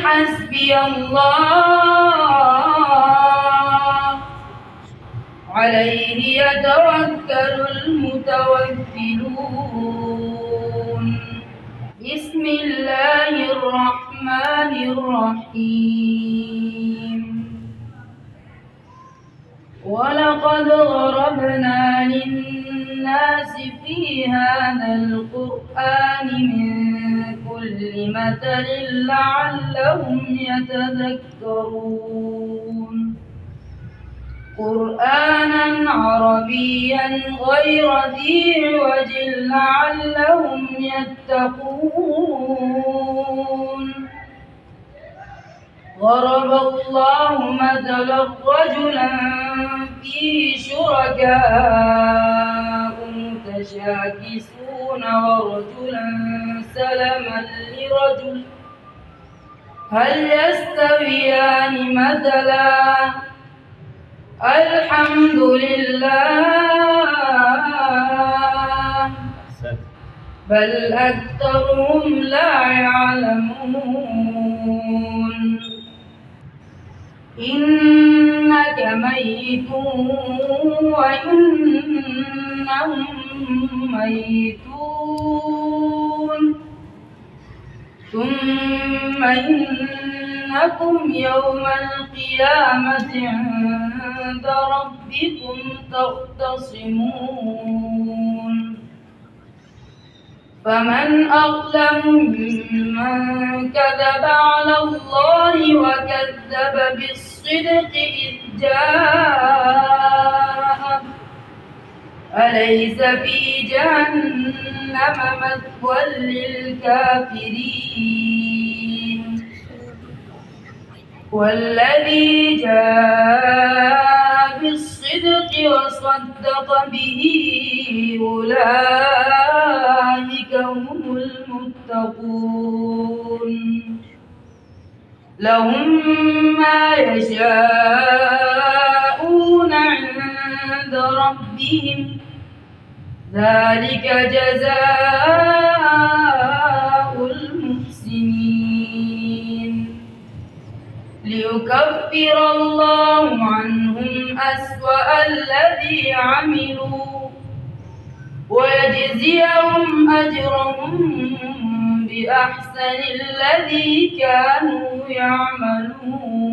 حسبي الله عليه يتوكل المتوكلون. بسم الله الرحمن الرحيم. ولقد ضربنا للناس في هذا القرآن من كل مثل لعلهم يتذكرون. قرآنا عربيا غير ذي عوج لعلهم يتقون. ضرب الله مثلا رجلا فيه شركاء متشاكسون ورجلا سلما لرجل هل يستويان مثلا الحمد لله بل أكثرهم لا يعلمون. إنك ميت وإنهم ميتون ثم إنكم يوم القيامة عند ربكم تختصمون. فمن أظلم ممن كذب على الله وكذب بالصدق إذ جاءه أليس في جهنم مثوى للكافرين. والذي جاء بالصدق وصدق به أولئك هم المتقون. لهم ما يشاءون عند ربهم ذلك جزاء المحسنين. ليكفر الله عنهم أسوأ الذي عملوا ويجزيهم أجرهم بأحسن الذي كانوا يعملون.